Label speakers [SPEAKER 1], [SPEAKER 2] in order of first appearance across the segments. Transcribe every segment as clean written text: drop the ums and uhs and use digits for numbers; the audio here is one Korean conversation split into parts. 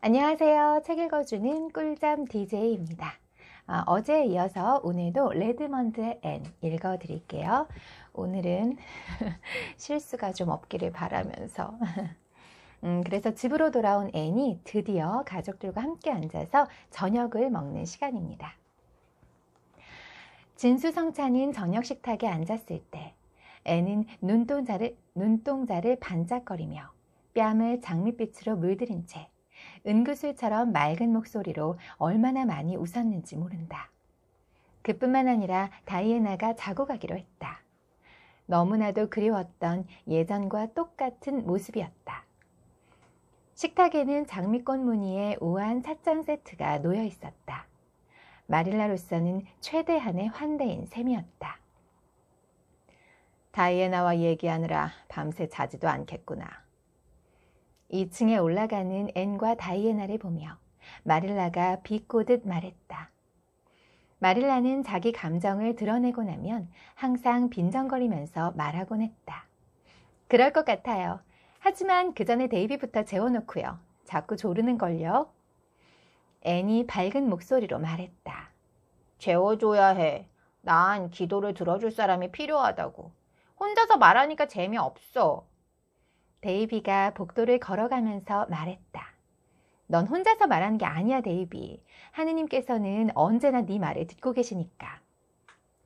[SPEAKER 1] 안녕하세요. 책 읽어주는 꿀잠 DJ입니다. 어제에 이어서 오늘도 레드먼드의 앤 읽어드릴게요. 오늘은 실수가 좀 없기를 바라면서 그래서 집으로 돌아온 앤이 드디어 가족들과 함께 앉아서 저녁을 먹는 시간입니다. 진수성찬인 저녁 식탁에 앉았을 때 앤은 눈동자를 반짝거리며 뺨을 장밋빛으로 물들인 채 은구슬처럼 맑은 목소리로 얼마나 많이 웃었는지 모른다. 그뿐만 아니라 다이애나가 자고 가기로 했다. 너무나도 그리웠던 예전과 똑같은 모습이었다. 식탁에는 장미꽃 무늬의 우아한 찻잔 세트가 놓여 있었다. 마릴라로서는 최대한의 환대인 셈이었다. 다이애나와 얘기하느라 밤새 자지도 않겠구나. 2층에 올라가는 앤과 다이애나를 보며 마릴라가 비꼬듯 말했다. 마릴라는 자기 감정을 드러내고 나면 항상 빈정거리면서 말하곤 했다. 그럴 것 같아요. 하지만 그 전에 데이비부터 재워놓고요. 자꾸 조르는걸요. 앤이 밝은 목소리로 말했다. 재워줘야 해. 난 기도를 들어줄 사람이 필요하다고. 혼자서 말하니까 재미없어. 데이비가 복도를 걸어가면서 말했다. 넌 혼자서 말하는 게 아니야, 데이비. 하느님께서는 언제나 네 말을 듣고 계시니까.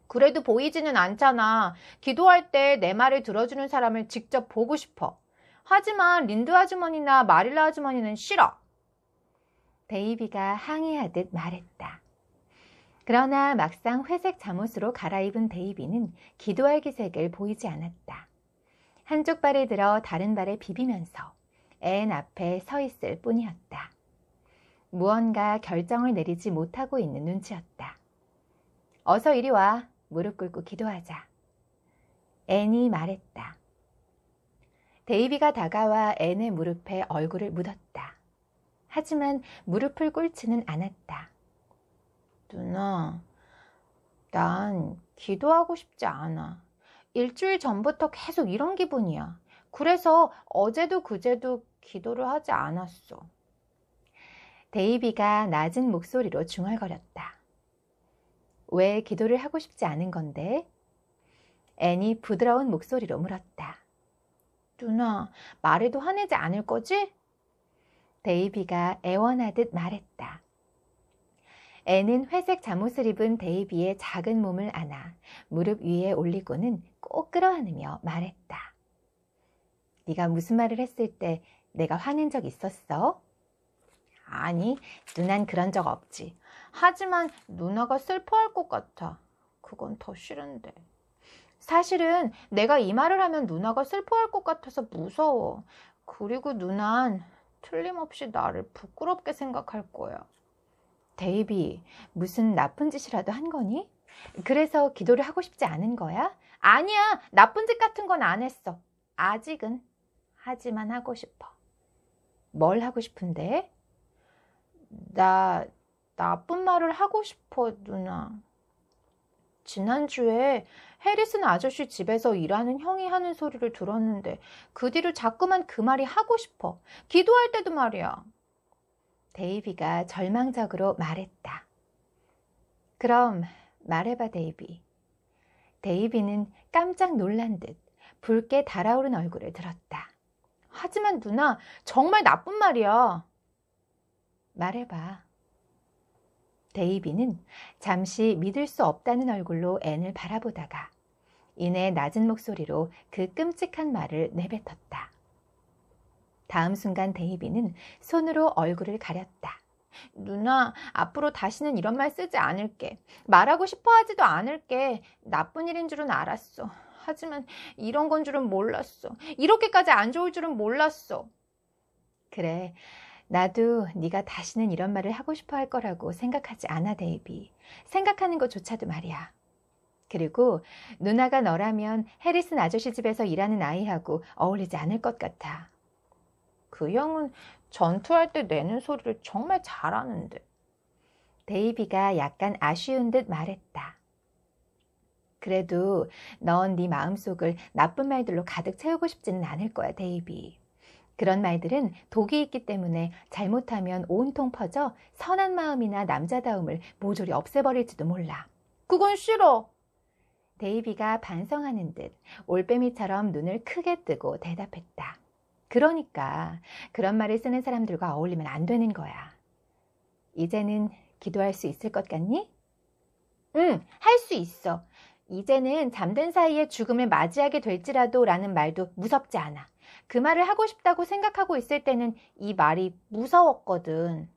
[SPEAKER 1] 그래도 보이지는 않잖아. 기도할 때 내 말을 들어주는 사람을 직접 보고 싶어. 하지만 린드 아주머니나 마릴라 아주머니는 싫어. 데이비가 항의하듯 말했다. 그러나 막상 회색 잠옷으로 갈아입은 데이비는 기도할 기색을 보이지 않았다. 한쪽 발을 들어 다른 발에 비비면서 앤 앞에 서 있을 뿐이었다. 무언가 결정을 내리지 못하고 있는 눈치였다. 어서 이리 와. 무릎 꿇고 기도하자. 앤이 말했다. 데이비가 다가와 앤의 무릎에 얼굴을 묻었다. 하지만 무릎을 꿇지는 않았다. 누나, 난 기도하고 싶지 않아. 일주일 전부터 계속 이런 기분이야. 그래서 어제도 그제도 기도를 하지 않았어. 데이비가 낮은 목소리로 중얼거렸다. 왜 기도를 하고 싶지 않은 건데? 앤이 부드러운 목소리로 물었다. 누나, 말해도 화내지 않을 거지? 데이비가 애원하듯 말했다. 앤은 회색 잠옷을 입은 데이비의 작은 몸을 안아 무릎 위에 올리고는 꼭 끌어안으며 말했다. 네가 무슨 말을 했을 때 내가 화낸 적 있었어? 아니, 누난 그런 적 없지. 하지만 누나가 슬퍼할 것 같아. 그건 더 싫은데. 사실은 내가 이 말을 하면 누나가 슬퍼할 것 같아서 무서워. 그리고 누난 틀림없이 나를 부끄럽게 생각할 거야. 데이비, 무슨 나쁜 짓이라도 한 거니? 그래서 기도를 하고 싶지 않은 거야? 아니야, 나쁜 짓 같은 건 안 했어. 아직은. 하지만 하고 싶어. 뭘 하고 싶은데? 나 나쁜 말을 하고 싶어, 누나. 지난주에 해리슨 아저씨 집에서 일하는 형이 하는 소리를 들었는데 그 뒤로 자꾸만 그 말이 하고 싶어. 기도할 때도 말이야. 데이비가 절망적으로 말했다. 그럼 말해봐, 데이비. 데이비는 깜짝 놀란 듯 붉게 달아오른 얼굴을 들었다. 하지만 누나, 정말 나쁜 말이야. 말해봐. 데이비는 잠시 믿을 수 없다는 얼굴로 앤을 바라보다가 이내 낮은 목소리로 그 끔찍한 말을 내뱉었다. 다음 순간 데이비는 손으로 얼굴을 가렸다. 누나, 앞으로 다시는 이런 말 쓰지 않을게. 말하고 싶어 하지도 않을게. 나쁜 일인 줄은 알았어. 하지만 이런 건 줄은 몰랐어. 이렇게까지 안 좋을 줄은 몰랐어. 그래, 나도 네가 다시는 이런 말을 하고 싶어 할 거라고 생각하지 않아, 데이비. 생각하는 것조차도 말이야. 그리고 누나가 너라면 해리슨 아저씨 집에서 일하는 아이하고 어울리지 않을 것 같아. 그 형은 전투할 때 내는 소리를 정말 잘하는데. 데이비가 약간 아쉬운 듯 말했다. 그래도 넌 네 마음속을 나쁜 말들로 가득 채우고 싶지는 않을 거야, 데이비. 그런 말들은 독이 있기 때문에 잘못하면 온통 퍼져 선한 마음이나 남자다움을 모조리 없애버릴지도 몰라. 그건 싫어. 데이비가 반성하는 듯 올빼미처럼 눈을 크게 뜨고 대답했다. 그러니까 그런 말을 쓰는 사람들과 어울리면 안 되는 거야. 이제는 기도할 수 있을 것 같니? 응, 할 수 있어. 이제는 잠든 사이에 죽음을 맞이하게 될지라도 라는 말도 무섭지 않아. 그 말을 하고 싶다고 생각하고 있을 때는 이 말이 무서웠거든.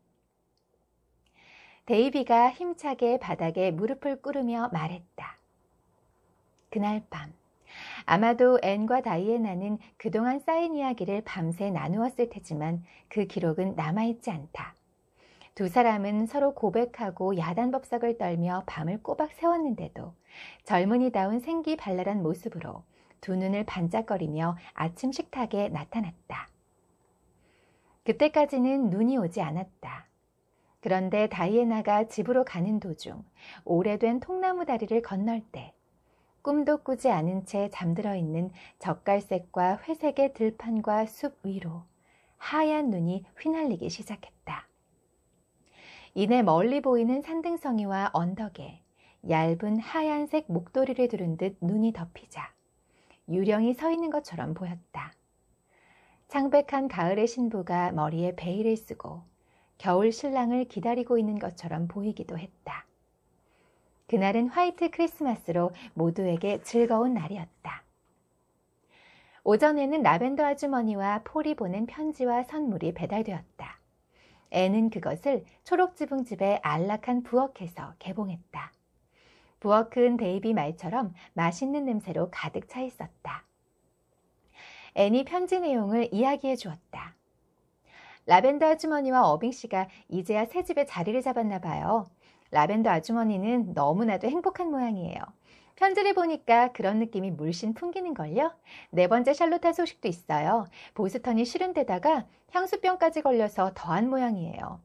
[SPEAKER 1] 데이비가 힘차게 바닥에 무릎을 꿇으며 말했다. 그날 밤, 아마도 앤과 다이애나는 그동안 쌓인 이야기를 밤새 나누었을 테지만 그 기록은 남아있지 않다. 두 사람은 서로 고백하고 야단법석을 떨며 밤을 꼬박 새웠는데도 젊은이다운 생기발랄한 모습으로 두 눈을 반짝거리며 아침 식탁에 나타났다. 그때까지는 눈이 오지 않았다. 그런데 다이애나가 집으로 가는 도중 오래된 통나무 다리를 건널 때 꿈도 꾸지 않은 채 잠들어 있는 젓갈색과 회색의 들판과 숲 위로 하얀 눈이 휘날리기 시작했다. 이내 멀리 보이는 산등성이와 언덕에 얇은 하얀색 목도리를 두른 듯 눈이 덮이자 유령이 서 있는 것처럼 보였다. 창백한 가을의 신부가 머리에 베일을 쓰고 겨울 신랑을 기다리고 있는 것처럼 보이기도 했다. 그날은 화이트 크리스마스로 모두에게 즐거운 날이었다. 오전에는 라벤더 아주머니와 폴이 보낸 편지와 선물이 배달되었다. 앤은 그것을 초록지붕집의 안락한 부엌에서 개봉했다. 부엌은 데이비 말처럼 맛있는 냄새로 가득 차 있었다. 앤이 편지 내용을 이야기해 주었다. 라벤더 아주머니와 어빙 씨가 이제야 새 집에 자리를 잡았나 봐요. 라벤더 아주머니는 너무나도 행복한 모양이에요. 편지를 보니까 그런 느낌이 물씬 풍기는걸요. 4번째 샬롯타 소식도 있어요. 보스턴이 싫은 데다가 향수병까지 걸려서 더한 모양이에요.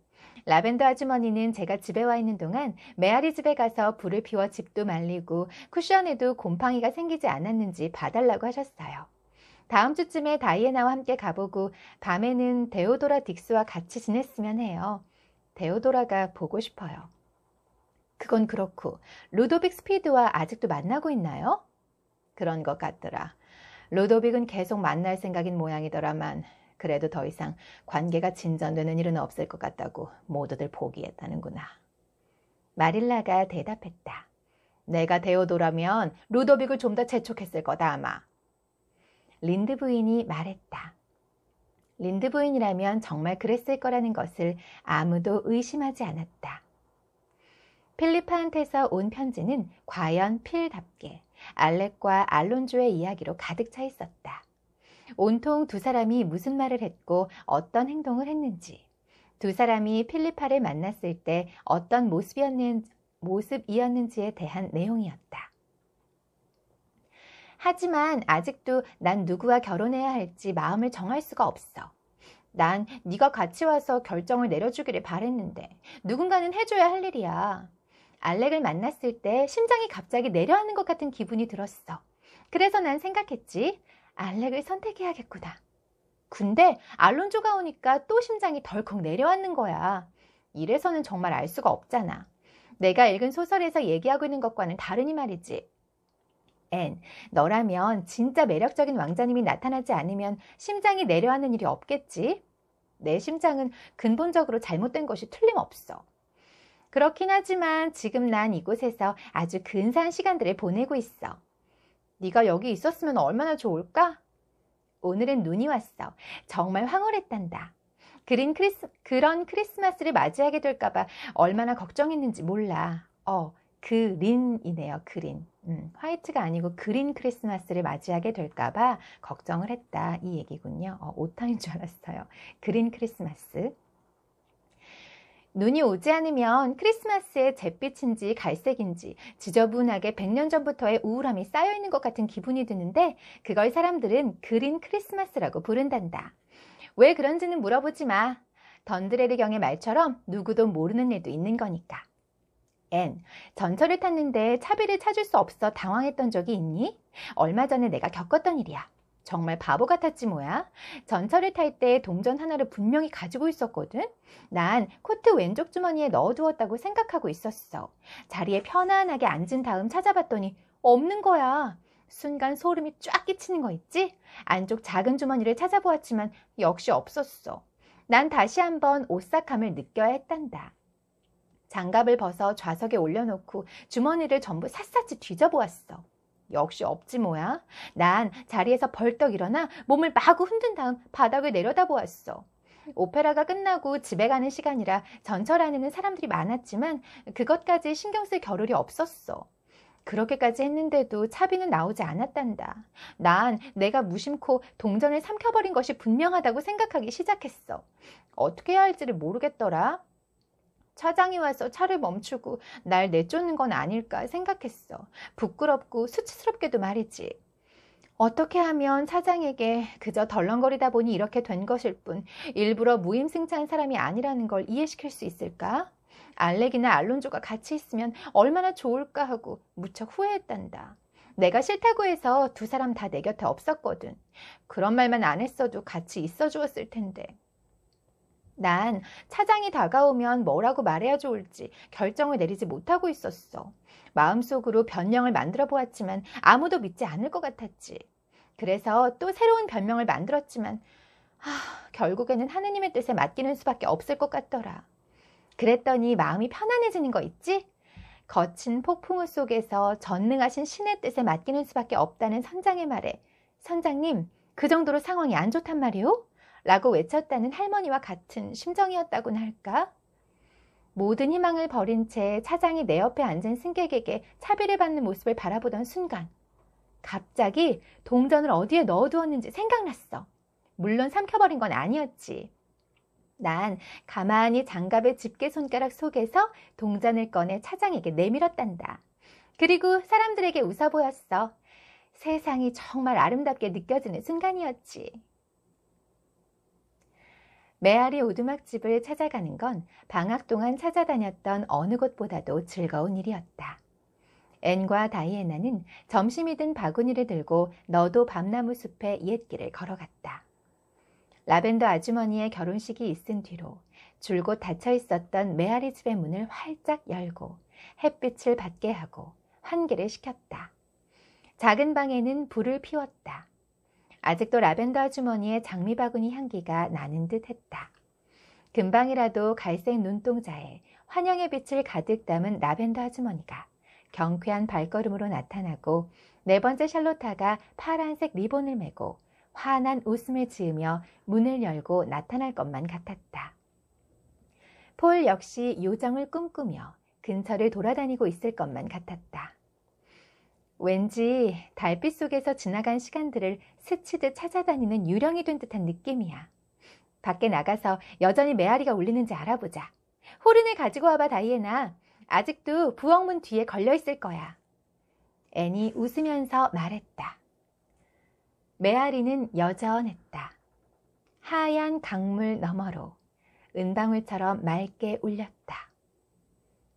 [SPEAKER 1] 라벤더 아주머니는 제가 집에 와 있는 동안 메아리 집에 가서 불을 피워 집도 말리고 쿠션에도 곰팡이가 생기지 않았는지 봐달라고 하셨어요. 다음 주쯤에 다이애나와 함께 가보고 밤에는 데오도라 딕스와 같이 지냈으면 해요. 데오도라가 보고 싶어요. 그건 그렇고 루도빅 스피드와 아직도 만나고 있나요? 그런 것 같더라. 루도빅은 계속 만날 생각인 모양이더라만 그래도 더 이상 관계가 진전되는 일은 없을 것 같다고 모두들 포기했다는구나. 마릴라가 대답했다. 내가 데오도라면 루도빅을 좀 더 재촉했을 거다 아마. 린드 부인이 말했다. 린드 부인이라면 정말 그랬을 거라는 것을 아무도 의심하지 않았다. 필리파한테서 온 편지는 과연 필답게 알렉과 알론조의 이야기로 가득 차 있었다. 온통 두 사람이 무슨 말을 했고 어떤 행동을 했는지, 두 사람이 필리파를 만났을 때 어떤 모습이었는지에 대한 내용이었다. 하지만 아직도 난 누구와 결혼해야 할지 마음을 정할 수가 없어. 난 네가 같이 와서 결정을 내려주기를 바랬는데 누군가는 해줘야 할 일이야. 알렉을 만났을 때 심장이 갑자기 내려앉는 것 같은 기분이 들었어. 그래서 난 생각했지. 알렉을 선택해야겠구나. 근데 알론조가 오니까 또 심장이 덜컥 내려앉는 거야. 이래서는 정말 알 수가 없잖아. 내가 읽은 소설에서 얘기하고 있는 것과는 다르니 말이지. 앤, 너라면 진짜 매력적인 왕자님이 나타나지 않으면 심장이 내려앉는 일이 없겠지? 내 심장은 근본적으로 잘못된 것이 틀림없어. 그렇긴 하지만 지금 난 이곳에서 아주 근사한 시간들을 보내고 있어. 네가 여기 있었으면 얼마나 좋을까? 오늘은 눈이 왔어. 정말 황홀했단다. 그런 크리스마스를 맞이하게 될까봐 얼마나 걱정했는지 몰라. 그린이네요. 그린. 화이트가 아니고 그린 크리스마스를 맞이하게 될까봐 걱정을 했다. 이 얘기군요. 오타인 줄 알았어요. 그린 크리스마스. 눈이 오지 않으면 크리스마스의 잿빛인지 갈색인지 지저분하게 100년 전부터의 우울함이 쌓여있는 것 같은 기분이 드는데 그걸 사람들은 그린 크리스마스라고 부른단다. 왜 그런지는 물어보지 마. 던드레르경의 말처럼 누구도 모르는 일도 있는 거니까. 앤, 전철을 탔는데 차비를 찾을 수 없어 당황했던 적이 있니? 얼마 전에 내가 겪었던 일이야. 정말 바보 같았지 뭐야. 전철을 탈 때 동전 하나를 분명히 가지고 있었거든. 난 코트 왼쪽 주머니에 넣어두었다고 생각하고 있었어. 자리에 편안하게 앉은 다음 찾아봤더니 없는 거야. 순간 소름이 쫙 끼치는 거 있지? 안쪽 작은 주머니를 찾아보았지만 역시 없었어. 난 다시 한번 오싹함을 느껴야 했단다. 장갑을 벗어 좌석에 올려놓고 주머니를 전부 샅샅이 뒤져보았어. 역시 없지 뭐야. 난 자리에서 벌떡 일어나 몸을 마구 흔든 다음 바닥을 내려다보았어. 오페라가 끝나고 집에 가는 시간이라 전철 안에는 사람들이 많았지만 그것까지 신경 쓸 겨를이 없었어. 그렇게까지 했는데도 차비는 나오지 않았단다. 난 내가 무심코 동전을 삼켜버린 것이 분명하다고 생각하기 시작했어. 어떻게 해야 할지를 모르겠더라. 차장이 와서 차를 멈추고 날 내쫓는 건 아닐까 생각했어. 부끄럽고 수치스럽게도 말이지. 어떻게 하면 차장에게 그저 덜렁거리다 보니 이렇게 된 것일 뿐 일부러 무임승차한 사람이 아니라는 걸 이해시킬 수 있을까? 알렉이나 알론조가 같이 있으면 얼마나 좋을까 하고 무척 후회했단다. 내가 싫다고 해서 두 사람 다 내 곁에 없었거든. 그런 말만 안 했어도 같이 있어 주었을 텐데. 난 차장이 다가오면 뭐라고 말해야 좋을지 결정을 내리지 못하고 있었어. 마음속으로 변명을 만들어 보았지만 아무도 믿지 않을 것 같았지. 그래서 또 새로운 변명을 만들었지만 결국에는 하느님의 뜻에 맡기는 수밖에 없을 것 같더라. 그랬더니 마음이 편안해지는 거 있지? 거친 폭풍우 속에서 전능하신 신의 뜻에 맡기는 수밖에 없다는 선장의 말에 선장님, 그 정도로 상황이 안 좋단 말이오? 라고 외쳤다는 할머니와 같은 심정이었다고나 할까? 모든 희망을 버린 채 차장이 내 옆에 앉은 승객에게 차비를 받는 모습을 바라보던 순간 갑자기 동전을 어디에 넣어두었는지 생각났어. 물론 삼켜버린 건 아니었지. 난 가만히 장갑의 집게 손가락 속에서 동전을 꺼내 차장에게 내밀었단다. 그리고 사람들에게 웃어 보였어. 세상이 정말 아름답게 느껴지는 순간이었지. 메아리 오두막집을 찾아가는 건 방학 동안 찾아다녔던 어느 곳보다도 즐거운 일이었다. 앤과 다이애나는 점심이 든 바구니를 들고 너도 밤나무 숲의 옛길을 걸어갔다. 라벤더 아주머니의 결혼식이 있은 뒤로 줄곧 닫혀 있었던 메아리 집의 문을 활짝 열고 햇빛을 받게 하고 환기를 시켰다. 작은 방에는 불을 피웠다. 아직도 라벤더 아주머니의 장미바구니 향기가 나는 듯 했다. 금방이라도 갈색 눈동자에 환영의 빛을 가득 담은 라벤더 아주머니가 경쾌한 발걸음으로 나타나고 네 번째 샬롯타가 파란색 리본을 메고 환한 웃음을 지으며 문을 열고 나타날 것만 같았다. 폴 역시 요정을 꿈꾸며 근처를 돌아다니고 있을 것만 같았다. 왠지 달빛 속에서 지나간 시간들을 스치듯 찾아다니는 유령이 된 듯한 느낌이야. 밖에 나가서 여전히 메아리가 울리는지 알아보자. 호른을 가지고 와봐, 다이애나. 아직도 부엌문 뒤에 걸려있을 거야. 앤이 웃으면서 말했다. 메아리는 여전했다. 하얀 강물 너머로 은방울처럼 맑게 울렸다.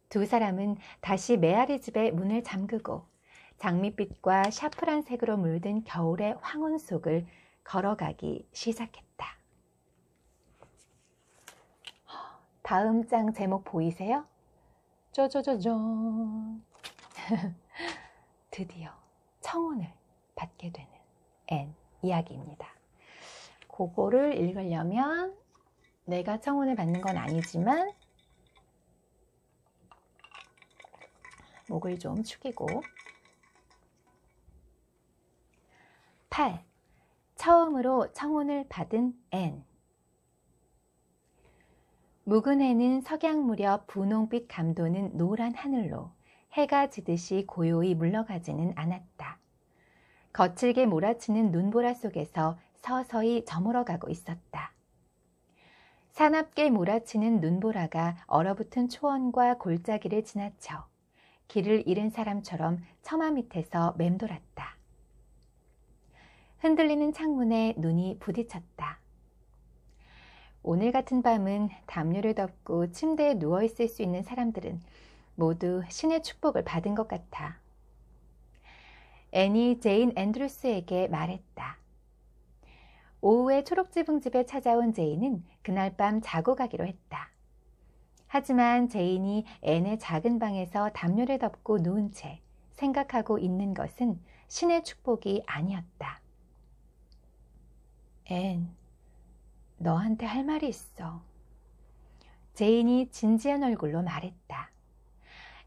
[SPEAKER 1] 두 사람은 다시 메아리 집의 문을 잠그고 장밋빛과 샤프란색으로 물든 겨울의 황혼 속을 걸어가기 시작했다. 다음 장 제목 보이세요? 쪼쪼쪼쪼. 드디어 청혼을 받게 되는 앤 이야기입니다. 그거를 읽으려면 내가 청혼을 받는 건 아니지만 목을 좀 축이고 8. 처음으로 청혼을 받은 앤. 묵은 해는 석양 무렵 분홍빛 감도는 노란 하늘로 해가 지듯이 고요히 물러가지는 않았다. 거칠게 몰아치는 눈보라 속에서 서서히 저물어가고 있었다. 사납게 몰아치는 눈보라가 얼어붙은 초원과 골짜기를 지나쳐 길을 잃은 사람처럼 처마 밑에서 맴돌았다. 흔들리는 창문에 눈이 부딪혔다. 오늘 같은 밤은 담요를 덮고 침대에 누워있을 수 있는 사람들은 모두 신의 축복을 받은 것 같아. 앤이 제인 앤드루스에게 말했다. 오후에 초록지붕 집에 찾아온 제인은 그날 밤 자고 가기로 했다. 하지만 제인이 앤의 작은 방에서 담요를 덮고 누운 채 생각하고 있는 것은 신의 축복이 아니었다. 앤, 너한테 할 말이 있어. 제인이 진지한 얼굴로 말했다.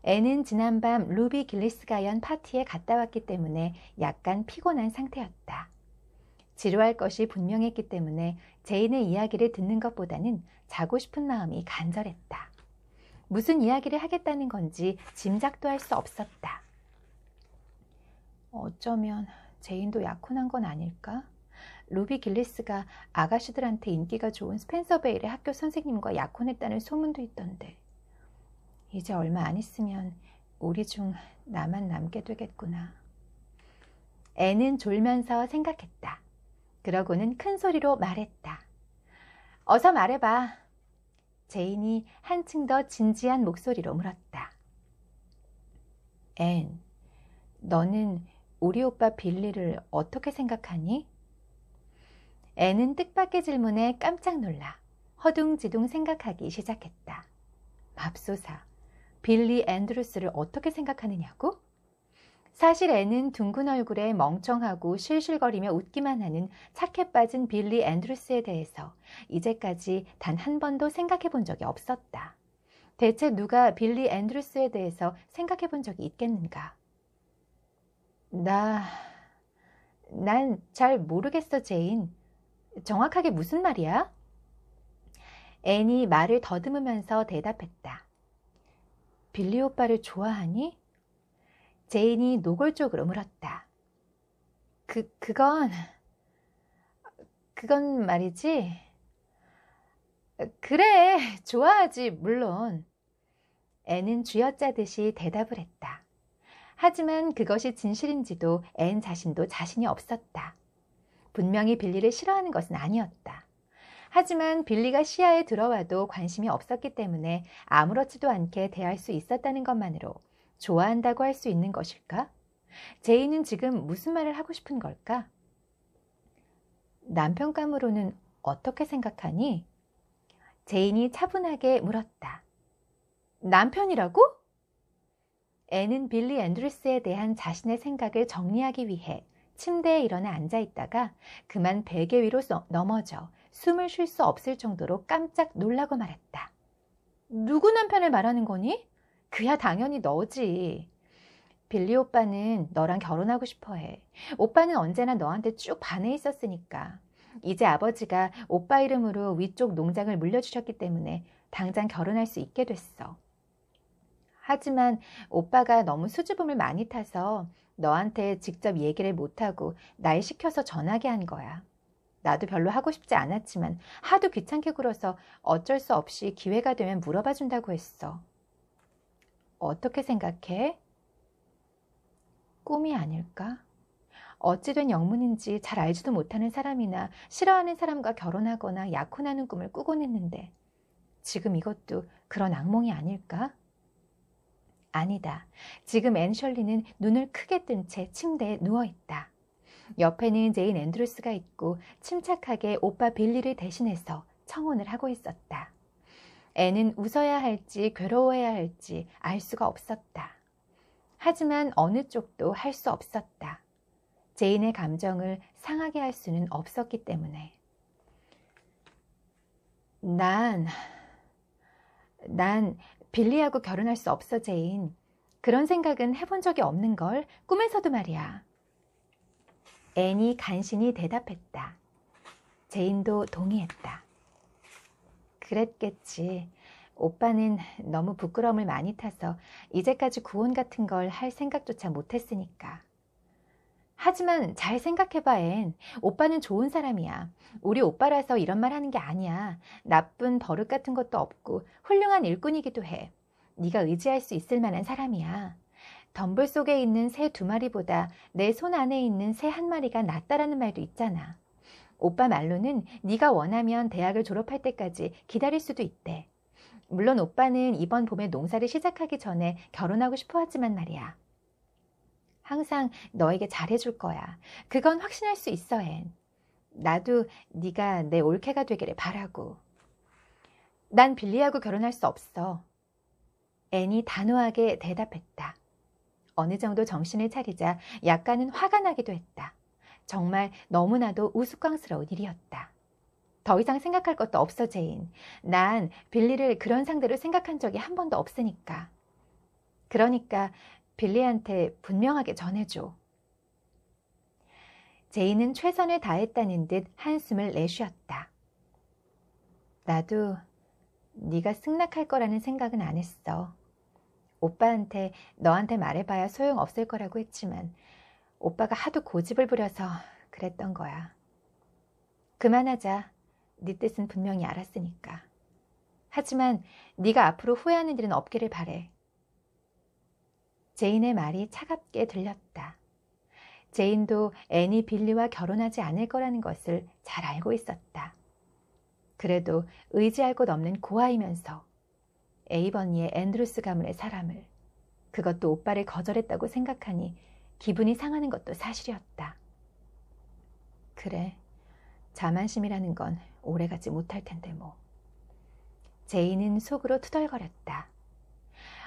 [SPEAKER 1] 앤은 지난밤 루비 길리스가 연 파티에 갔다 왔기 때문에 약간 피곤한 상태였다. 지루할 것이 분명했기 때문에 제인의 이야기를 듣는 것보다는 자고 싶은 마음이 간절했다. 무슨 이야기를 하겠다는 건지 짐작도 할 수 없었다. 어쩌면 제인도 약혼한 건 아닐까? 루비 길리스가 아가씨들한테 인기가 좋은 스펜서 베일의 학교 선생님과 약혼했다는 소문도 있던데. 이제 얼마 안 있으면 우리 중 나만 남게 되겠구나. 앤은 졸면서 생각했다. 그러고는 큰 소리로 말했다. 어서 말해봐. 제인이 한층 더 진지한 목소리로 물었다. 앤, 너는 우리 오빠 빌리를 어떻게 생각하니? 앤은 뜻밖의 질문에 깜짝 놀라 허둥지둥 생각하기 시작했다. 맙소사, 빌리 앤드루스를 어떻게 생각하느냐고? 사실 앤은 둥근 얼굴에 멍청하고 실실거리며 웃기만 하는 착해 빠진 빌리 앤드루스에 대해서 이제까지 단 한 번도 생각해 본 적이 없었다. 대체 누가 빌리 앤드루스에 대해서 생각해 본 적이 있겠는가? 난 잘 모르겠어, 제인. 정확하게 무슨 말이야? 앤이 말을 더듬으면서 대답했다. 빌리 오빠를 좋아하니? 제인이 노골적으로 물었다. 그건 말이지. 그래, 좋아하지, 물론. 앤은 쥐어짜듯이 대답을 했다. 하지만 그것이 진실인지도 앤 자신도 자신이 없었다. 분명히 빌리를 싫어하는 것은 아니었다. 하지만 빌리가 시야에 들어와도 관심이 없었기 때문에 아무렇지도 않게 대할 수 있었다는 것만으로 좋아한다고 할 수 있는 것일까? 제인은 지금 무슨 말을 하고 싶은 걸까? 남편감으로는 어떻게 생각하니? 제인이 차분하게 물었다. 남편이라고? 앤은 빌리 앤드루스에 대한 자신의 생각을 정리하기 위해 침대에 일어나 앉아있다가 그만 베개 위로 넘어져 숨을 쉴 수 없을 정도로 깜짝 놀라고 말했다. 누구 남편을 말하는 거니? 그야 당연히 너지. 빌리 오빠는 너랑 결혼하고 싶어 해. 오빠는 언제나 너한테 쭉 반해 있었으니까. 이제 아버지가 오빠 이름으로 위쪽 농장을 물려주셨기 때문에 당장 결혼할 수 있게 됐어. 하지만 오빠가 너무 수줍음을 많이 타서 너한테 직접 얘기를 못하고 날 시켜서 전하게 한 거야. 나도 별로 하고 싶지 않았지만 하도 귀찮게 굴어서 어쩔 수 없이 기회가 되면 물어봐 준다고 했어. 어떻게 생각해? 꿈이 아닐까? 어찌된 영문인지 잘 알지도 못하는 사람이나 싫어하는 사람과 결혼하거나 약혼하는 꿈을 꾸곤 했는데 지금 이것도 그런 악몽이 아닐까? 아니다. 지금 앤셜리는 눈을 크게 뜬 채 침대에 누워있다. 옆에는 제인 앤드루스가 있고 침착하게 오빠 빌리를 대신해서 청혼을 하고 있었다. 앤은 웃어야 할지 괴로워해야 할지 알 수가 없었다. 하지만 어느 쪽도 할 수 없었다. 제인의 감정을 상하게 할 수는 없었기 때문에. 난 빌리하고 결혼할 수 없어, 제인. 그런 생각은 해본 적이 없는 걸, 꿈에서도 말이야. 앤이 간신히 대답했다. 제인도 동의했다. 그랬겠지. 오빠는 너무 부끄러움을 많이 타서 이제까지 구혼 같은 걸 할 생각조차 못했으니까. 하지만 잘 생각해봐, 앤. 오빠는 좋은 사람이야. 우리 오빠라서 이런 말 하는 게 아니야. 나쁜 버릇 같은 것도 없고 훌륭한 일꾼이기도 해. 네가 의지할 수 있을 만한 사람이야. 덤불 속에 있는 새 2마리보다 내 손 안에 있는 새 1마리가 낫다라는 말도 있잖아. 오빠 말로는 네가 원하면 대학을 졸업할 때까지 기다릴 수도 있대. 물론 오빠는 이번 봄에 농사를 시작하기 전에 결혼하고 싶어 하지만 말이야. 항상 너에게 잘해줄 거야. 그건 확신할 수 있어, 앤. 나도 네가 내 올케가 되기를 바라고. 난 빌리하고 결혼할 수 없어. 앤이 단호하게 대답했다. 어느 정도 정신을 차리자 약간은 화가 나기도 했다. 정말 너무나도 우스꽝스러운 일이었다. 더 이상 생각할 것도 없어, 제인. 난 빌리를 그런 상대로 생각한 적이 한 번도 없으니까. 그러니까 빌리한테 분명하게 전해줘. 제인은 최선을 다했다는 듯 한숨을 내쉬었다. 나도 네가 승낙할 거라는 생각은 안 했어. 오빠한테 너한테 말해봐야 소용없을 거라고 했지만 오빠가 하도 고집을 부려서 그랬던 거야. 그만하자. 네 뜻은 분명히 알았으니까. 하지만 네가 앞으로 후회하는 일은 없기를 바래. 제인의 말이 차갑게 들렸다. 제인도 앤이 빌리와 결혼하지 않을 거라는 것을 잘 알고 있었다. 그래도 의지할 곳 없는 고아이면서 에이버니의 앤드루스 가문의 사람을, 그것도 오빠를 거절했다고 생각하니 기분이 상하는 것도 사실이었다. 그래, 자만심이라는 건 오래가지 못할 텐데 뭐. 제인은 속으로 투덜거렸다.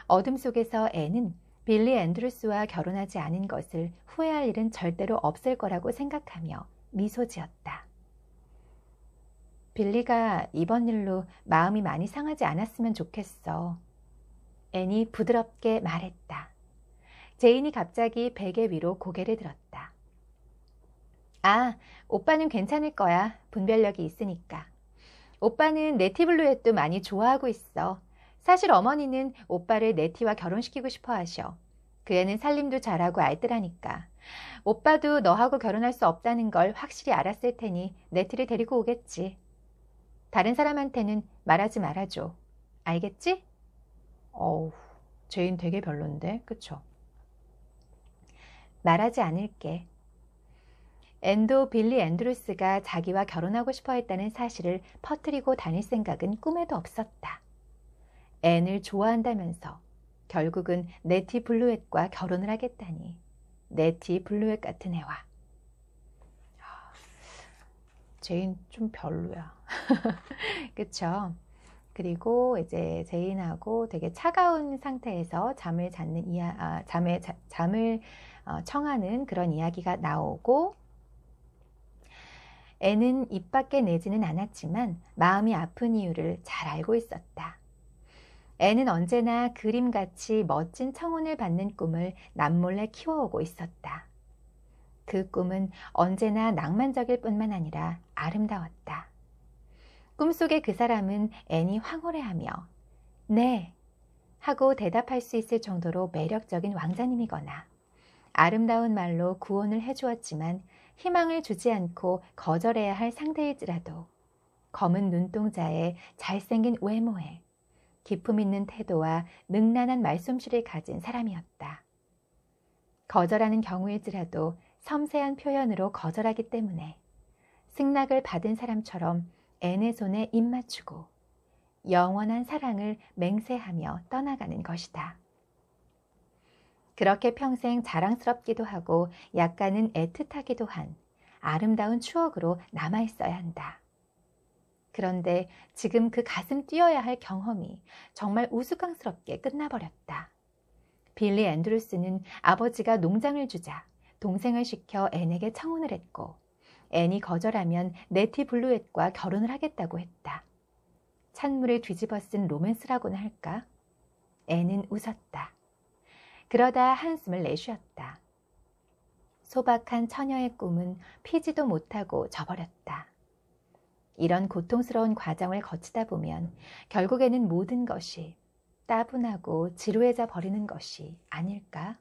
[SPEAKER 1] 어둠 속에서 앤은 빌리 앤드루스와 결혼하지 않은 것을 후회할 일은 절대로 없을 거라고 생각하며 미소 지었다. 빌리가 이번 일로 마음이 많이 상하지 않았으면 좋겠어. 앤이 부드럽게 말했다. 제인이 갑자기 베개 위로 고개를 들었다. 아, 오빠는 괜찮을 거야. 분별력이 있으니까. 오빠는 네티블루엣도 많이 좋아하고 있어. 사실 어머니는 오빠를 네티와 결혼시키고 싶어 하셔. 그 애는 살림도 잘하고 알뜰하니까. 오빠도 너하고 결혼할 수 없다는 걸 확실히 알았을 테니 네티를 데리고 오겠지. 다른 사람한테는 말하지 말아줘. 알겠지? 어우, 제인 되게 별론데, 그쵸? 말하지 않을게. 앤도 빌리 앤드루스가 자기와 결혼하고 싶어 했다는 사실을 퍼뜨리고 다닐 생각은 꿈에도 없었다. 앤을 좋아한다면서 결국은 네티 블루엣과 결혼을 하겠다니. 네티 블루엣 같은 애와. 제인 좀 별로야. 그쵸? 그리고 이제 제인하고 되게 차가운 상태에서 잠을 청하는 그런 이야기가 나오고, 애는 입 밖에 내지는 않았지만 마음이 아픈 이유를 잘 알고 있었다. 애는 언제나 그림같이 멋진 청혼을 받는 꿈을 남몰래 키워오고 있었다. 그 꿈은 언제나 낭만적일 뿐만 아니라 아름다웠다. 꿈속의 그 사람은 앤이 황홀해하며 네 하고 대답할 수 있을 정도로 매력적인 왕자님이거나 아름다운 말로 구원을 해주었지만 희망을 주지 않고 거절해야 할 상대일지라도 검은 눈동자에 잘생긴 외모에 기품 있는 태도와 능란한 말솜씨를 가진 사람이었다. 거절하는 경우일지라도 섬세한 표현으로 거절하기 때문에 승낙을 받은 사람처럼 앤의 손에 입 맞추고 영원한 사랑을 맹세하며 떠나가는 것이다. 그렇게 평생 자랑스럽기도 하고 약간은 애틋하기도 한 아름다운 추억으로 남아있어야 한다. 그런데 지금 그 가슴 뛰어야 할 경험이 정말 우스꽝스럽게 끝나버렸다. 빌리 앤드루스는 아버지가 농장을 주자 동생을 시켜 앤에게 청혼을 했고 앤이 거절하면 네티 블루엣과 결혼을 하겠다고 했다. 찬물을 뒤집어 쓴 로맨스라고나 할까? 앤은 웃었다. 그러다 한숨을 내쉬었다. 소박한 처녀의 꿈은 피지도 못하고 져버렸다. 이런 고통스러운 과정을 거치다 보면 결국에는 모든 것이 따분하고 지루해져 버리는 것이 아닐까?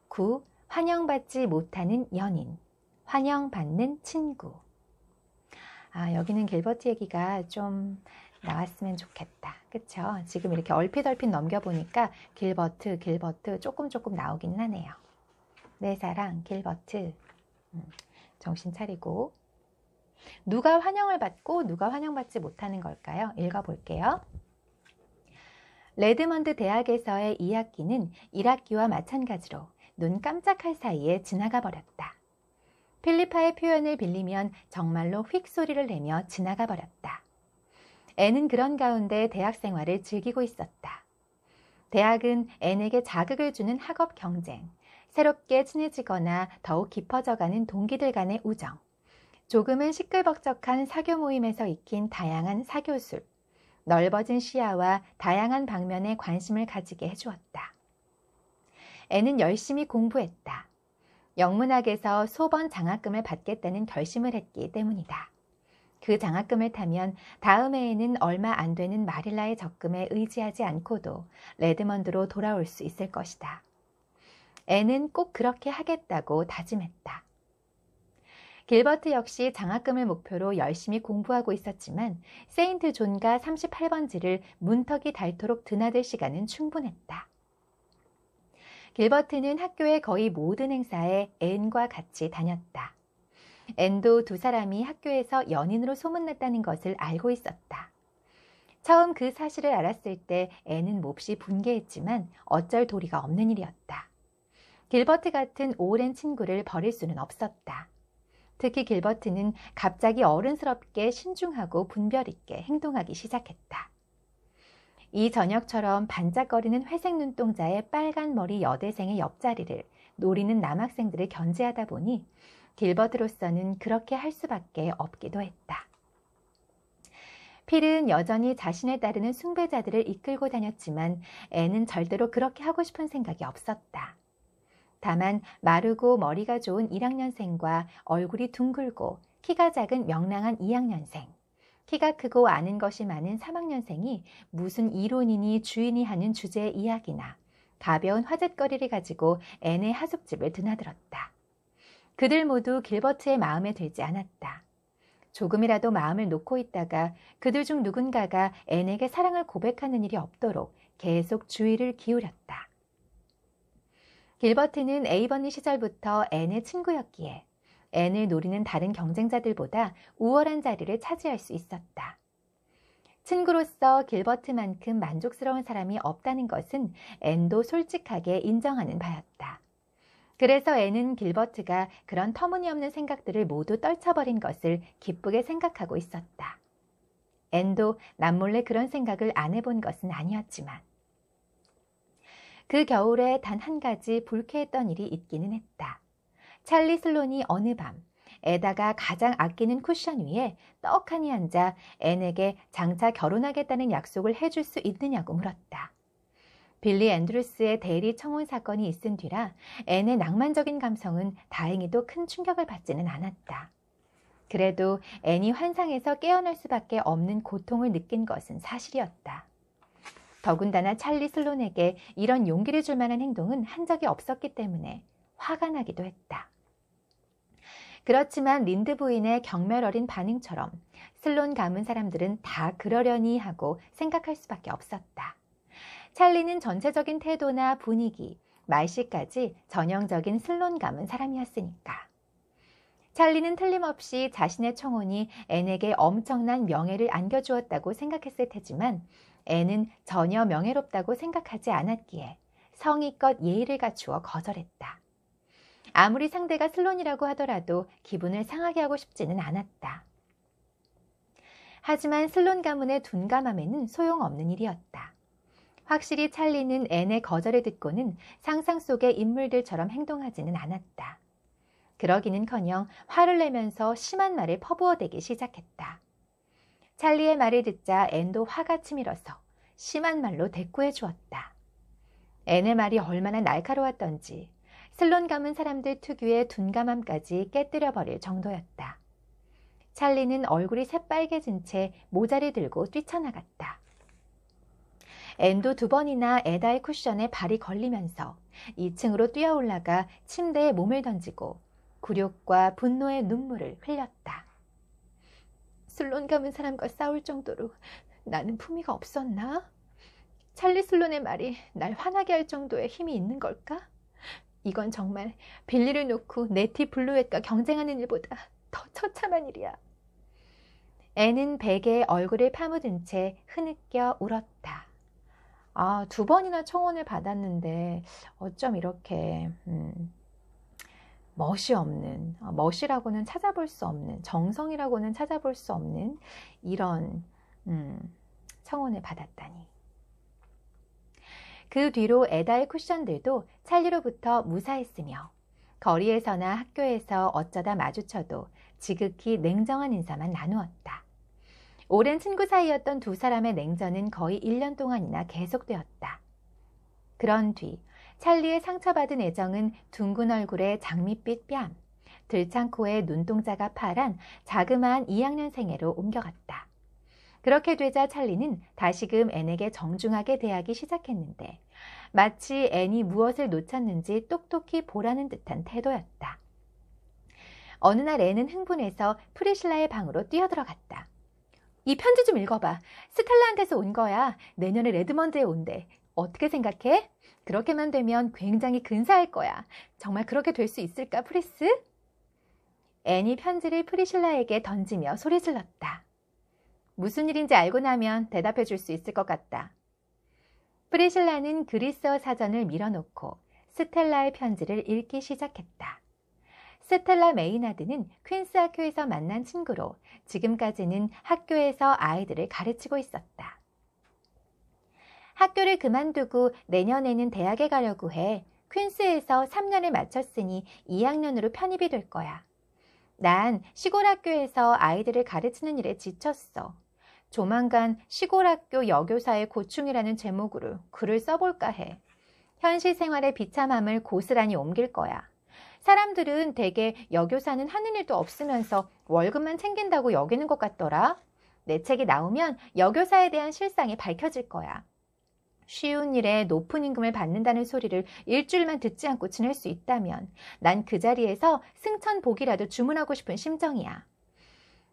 [SPEAKER 1] 9. 환영받지 못하는 연인, 환영받는 친구. 여기는 길버트 얘기가 좀 나왔으면 좋겠다. 그쵸? 지금 이렇게 얼핏 넘겨보니까 길버트 조금 나오긴 하네요. 내 사랑 길버트. 정신 차리고. 누가 환영을 받고 누가 환영받지 못하는 걸까요? 읽어볼게요. 레드먼드 대학에서의 2학기는 1학기와 마찬가지로 눈 깜짝할 사이에 지나가 버렸다. 필리파의 표현을 빌리면 정말로 휙 소리를 내며 지나가 버렸다. 앤은 그런 가운데 대학 생활을 즐기고 있었다. 대학은 앤에게 자극을 주는 학업 경쟁, 새롭게 친해지거나 더욱 깊어져가는 동기들 간의 우정, 조금은 시끌벅적한 사교 모임에서 익힌 다양한 사교술, 넓어진 시야와 다양한 방면에 관심을 가지게 해주었다. 앤은 열심히 공부했다. 영문학에서 소번 장학금을 받겠다는 결심을 했기 때문이다. 그 장학금을 타면 다음 해에는 얼마 안 되는 마릴라의 적금에 의지하지 않고도 레드먼드로 돌아올 수 있을 것이다. 앤은 꼭 그렇게 하겠다고 다짐했다. 길버트 역시 장학금을 목표로 열심히 공부하고 있었지만 세인트 존과 38번지를 문턱이 닳도록 드나들 시간은 충분했다. 길버트는 학교의 거의 모든 행사에 앤과 같이 다녔다. 앤도 두 사람이 학교에서 연인으로 소문났다는 것을 알고 있었다. 처음 그 사실을 알았을 때 앤은 몹시 분개했지만 어쩔 도리가 없는 일이었다. 길버트 같은 오랜 친구를 버릴 수는 없었다. 특히 길버트는 갑자기 어른스럽게 신중하고 분별 있게 행동하기 시작했다. 이 저녁처럼 반짝거리는 회색 눈동자의 빨간 머리 여대생의 옆자리를 노리는 남학생들을 견제하다 보니 길버트로서는 그렇게 할 수밖에 없기도 했다. 필은 여전히 자신을 따르는 숭배자들을 이끌고 다녔지만 앤은 절대로 그렇게 하고 싶은 생각이 없었다. 다만 마르고 머리가 좋은 1학년생과 얼굴이 둥글고 키가 작은 명랑한 2학년생, 키가 크고 아는 것이 많은 3학년생이 무슨 이론이니 주인이 하는 주제의 이야기나 가벼운 화제거리를 가지고 앤의 하숙집을 드나들었다. 그들 모두 길버트의 마음에 들지 않았다. 조금이라도 마음을 놓고 있다가 그들 중 누군가가 앤에게 사랑을 고백하는 일이 없도록 계속 주의를 기울였다. 길버트는 에이버니 시절부터 앤의 친구였기에 앤을 노리는 다른 경쟁자들보다 우월한 자리를 차지할 수 있었다. 친구로서 길버트만큼 만족스러운 사람이 없다는 것은 앤도 솔직하게 인정하는 바였다. 그래서 앤은 길버트가 그런 터무니없는 생각들을 모두 떨쳐버린 것을 기쁘게 생각하고 있었다. 앤도 남몰래 그런 생각을 안 해본 것은 아니었지만 그 겨울에 단 한 가지 불쾌했던 일이 있기는 했다. 찰리 슬론이 어느 밤 에다가 가장 아끼는 쿠션 위에 떡하니 앉아 앤에게 장차 결혼하겠다는 약속을 해줄 수 있느냐고 물었다. 빌리 앤드루스의 대리 청혼 사건이 있은 뒤라 앤의 낭만적인 감성은 다행히도 큰 충격을 받지는 않았다. 그래도 앤이 환상에서 깨어날 수밖에 없는 고통을 느낀 것은 사실이었다. 더군다나 찰리 슬론에게 이런 용기를 줄 만한 행동은 한 적이 없었기 때문에 화가 나기도 했다. 그렇지만 린드 부인의 경멸 어린 반응처럼 슬론 가문 사람들은 다 그러려니 하고 생각할 수밖에 없었다. 찰리는 전체적인 태도나 분위기, 말씨까지 전형적인 슬론 가문 사람이었으니까. 찰리는 틀림없이 자신의 청혼이 앤에게 엄청난 명예를 안겨주었다고 생각했을 테지만 앤은 전혀 명예롭다고 생각하지 않았기에 성의껏 예의를 갖추어 거절했다. 아무리 상대가 슬론이라고 하더라도 기분을 상하게 하고 싶지는 않았다. 하지만 슬론 가문의 둔감함에는 소용없는 일이었다. 확실히 찰리는 앤의 거절을 듣고는 상상 속의 인물들처럼 행동하지는 않았다. 그러기는커녕 화를 내면서 심한 말을 퍼부어대기 시작했다. 찰리의 말을 듣자 앤도 화가 치밀어서 심한 말로 대꾸해 주었다. 앤의 말이 얼마나 날카로웠던지 슬론 가문 사람들 특유의 둔감함까지 깨뜨려버릴 정도였다. 찰리는 얼굴이 새빨개진 채 모자를 들고 뛰쳐나갔다. 앤도 2번이나 에다의 쿠션에 발이 걸리면서 2층으로 뛰어올라가 침대에 몸을 던지고 굴욕과 분노의 눈물을 흘렸다. 슬론 가문 사람과 싸울 정도로 나는 품위가 없었나? 찰리 슬론의 말이 날 화나게 할 정도의 힘이 있는 걸까? 이건 정말 빌리를 놓고 네티 블루엣과 경쟁하는 일보다 더 처참한 일이야. 앤은 베개에 얼굴을 파묻은 채 흐느껴 울었다. 2번이나 청혼을 받았는데 어쩜 이렇게 멋이 없는, 멋이라고는 찾아볼 수 없는, 정성이라고는 찾아볼 수 없는 이런 청혼을 받았다니. 그 뒤로 에다의 쿠션들도 찰리로부터 무사했으며 거리에서나 학교에서 어쩌다 마주쳐도 지극히 냉정한 인사만 나누었다. 오랜 친구 사이였던 두 사람의 냉전은 거의 1년 동안이나 계속되었다. 그런 뒤 찰리의 상처받은 애정은 둥근 얼굴에 장밋빛 뺨, 들창 코에 눈동자가 파란 자그마한 2학년생애로 옮겨갔다. 그렇게 되자 찰리는 다시금 앤에게 정중하게 대하기 시작했는데 마치 앤이 무엇을 놓쳤는지 똑똑히 보라는 듯한 태도였다. 어느 날 앤은 흥분해서 프리실라의 방으로 뛰어들어갔다. 이 편지 좀 읽어봐. 스텔라한테서 온 거야. 내년에 레드먼드에 온대. 어떻게 생각해? 그렇게만 되면 굉장히 근사할 거야. 정말 그렇게 될 수 있을까, 프리스? 앤이 편지를 프리실라에게 던지며 소리 질렀다. 무슨 일인지 알고 나면 대답해 줄 수 있을 것 같다. 프리실라는 그리스어 사전을 밀어놓고 스텔라의 편지를 읽기 시작했다. 스텔라 메이나드는 퀸스 학교에서 만난 친구로 지금까지는 학교에서 아이들을 가르치고 있었다. 학교를 그만두고 내년에는 대학에 가려고 해. 퀸스에서 3년을 마쳤으니 2학년으로 편입이 될 거야. 난 시골 학교에서 아이들을 가르치는 일에 지쳤어. 조만간 시골 학교 여교사의 고충이라는 제목으로 글을 써볼까 해. 현실 생활의 비참함을 고스란히 옮길 거야. 사람들은 대개 여교사는 하는 일도 없으면서 월급만 챙긴다고 여기는 것 같더라. 내 책이 나오면 여교사에 대한 실상이 밝혀질 거야. 쉬운 일에 높은 임금을 받는다는 소리를 일주일만 듣지 않고 지낼 수 있다면 난 그 자리에서 승천복이라도 주문하고 싶은 심정이야.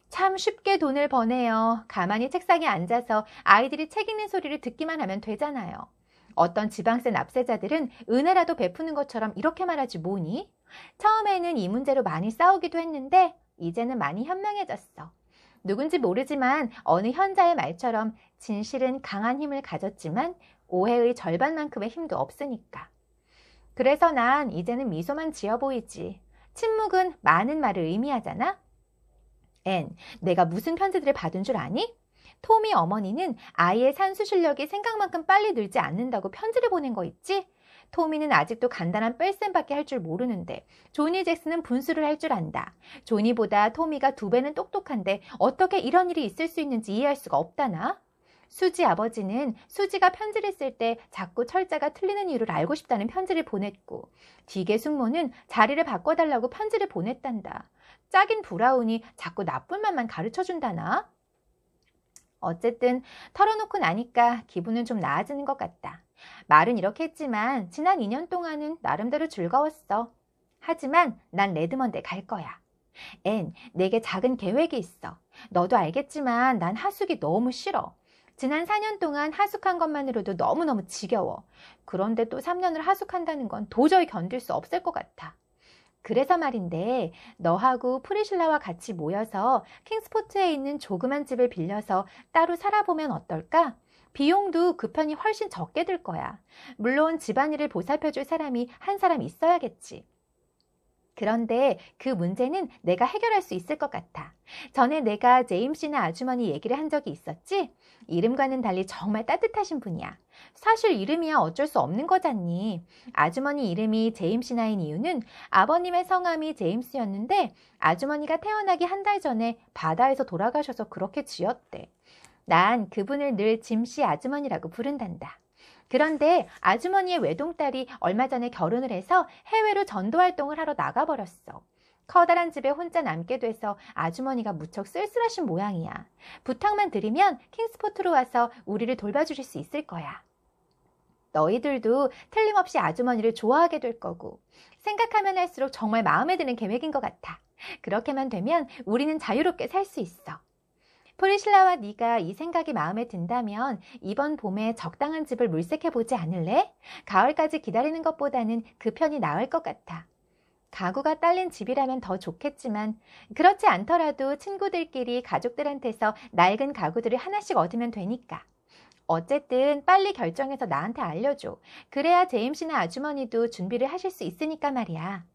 [SPEAKER 1] 참 쉽게 돈을 버네요. 가만히 책상에 앉아서 아이들이 책 읽는 소리를 듣기만 하면 되잖아요. 어떤 지방세 납세자들은 은혜라도 베푸는 것처럼 이렇게 말하지 뭐니? 처음에는 이 문제로 많이 싸우기도 했는데 이제는 많이 현명해졌어. 누군지 모르지만 어느 현자의 말처럼 진실은 강한 힘을 가졌지만 오해의 절반만큼의 힘도 없으니까. 그래서 난 이제는 미소만 지어 보이지. 침묵은 많은 말을 의미하잖아. 앤, 내가 무슨 편지들을 받은 줄 아니? 토미 어머니는 아이의 산수 실력이 생각만큼 빨리 늘지 않는다고 편지를 보낸 거 있지? 토미는 아직도 간단한 뺄셈밖에 할 줄 모르는데 조니 잭슨은 분수를 할 줄 안다. 조니보다 토미가 2배는 똑똑한데 어떻게 이런 일이 있을 수 있는지 이해할 수가 없다나? 수지 아버지는 수지가 편지를 쓸 때 자꾸 철자가 틀리는 이유를 알고 싶다는 편지를 보냈고 디게 숙모는 자리를 바꿔달라고 편지를 보냈단다. 짝인 브라운이 자꾸 나쁜 말만 가르쳐준다나? 어쨌든 털어놓고 나니까 기분은 좀 나아지는 것 같다. 말은 이렇게 했지만 지난 2년 동안은 나름대로 즐거웠어. 하지만 난 레드먼드에 갈 거야. 앤, 내게 작은 계획이 있어. 너도 알겠지만 난 하숙이 너무 싫어. 지난 4년 동안 하숙한 것만으로도 너무너무 지겨워. 그런데 또 3년을 하숙한다는 건 도저히 견딜 수 없을 것 같아. 그래서 말인데 너하고 프리실라와 같이 모여서 킹스포트에 있는 조그만 집을 빌려서 따로 살아보면 어떨까? 비용도 그 편이 훨씬 적게 들 거야. 물론 집안일을 보살펴줄 사람이 한 사람 있어야겠지. 그런데 그 문제는 내가 해결할 수 있을 것 같아. 전에 내가 제임씨나 아주머니 얘기를 한 적이 있었지? 이름과는 달리 정말 따뜻하신 분이야. 사실 이름이야 어쩔 수 없는 거잖니. 아주머니 이름이 제임씨나인 이유는 아버님의 성함이 제임스였는데 아주머니가 태어나기 한 달 전에 바다에서 돌아가셔서 그렇게 지었대. 난 그분을 늘 짐씨 아주머니라고 부른단다. 그런데 아주머니의 외동딸이 얼마 전에 결혼을 해서 해외로 전도활동을 하러 나가버렸어. 커다란 집에 혼자 남게 돼서 아주머니가 무척 쓸쓸하신 모양이야. 부탁만 드리면 킹스포트로 와서 우리를 돌봐주실 수 있을 거야. 너희들도 틀림없이 아주머니를 좋아하게 될 거고 생각하면 할수록 정말 마음에 드는 계획인 것 같아. 그렇게만 되면 우리는 자유롭게 살 수 있어. 프리실라와 네가 이 생각이 마음에 든다면 이번 봄에 적당한 집을 물색해보지 않을래? 가을까지 기다리는 것보다는 그 편이 나을 것 같아. 가구가 딸린 집이라면 더 좋겠지만 그렇지 않더라도 친구들끼리 가족들한테서 낡은 가구들을 하나씩 얻으면 되니까. 어쨌든 빨리 결정해서 나한테 알려줘. 그래야 제임씨나 아주머니도 준비를 하실 수 있으니까 말이야.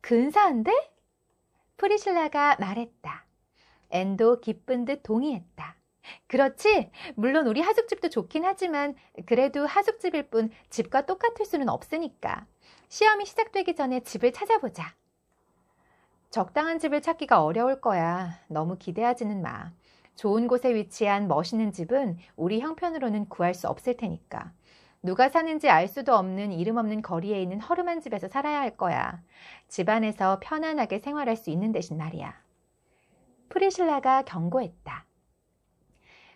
[SPEAKER 1] 근사한데? 프리실라가 말했다. 앤도 기쁜 듯 동의했다. 그렇지? 물론 우리 하숙집도 좋긴 하지만 그래도 하숙집일 뿐 집과 똑같을 수는 없으니까. 시험이 시작되기 전에 집을 찾아보자. 적당한 집을 찾기가 어려울 거야. 너무 기대하지는 마. 좋은 곳에 위치한 멋있는 집은 우리 형편으로는 구할 수 없을 테니까. 누가 사는지 알 수도 없는 이름 없는 거리에 있는 허름한 집에서 살아야 할 거야. 집 안에서 편안하게 생활할 수 있는 대신 말이야. 프리실라가 경고했다.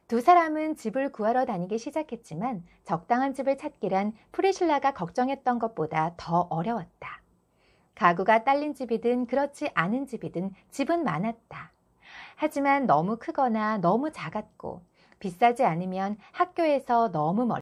[SPEAKER 1] 두 사람은 집을 구하러 다니기 시작했지만 적당한 집을 찾기란 프리실라가 걱정했던 것보다 더 어려웠다. 가구가 딸린 집이든 그렇지 않은 집이든 집은 많았다. 하지만 너무 크거나 너무 작았고 비싸지 않으면 학교에서 너무 멀리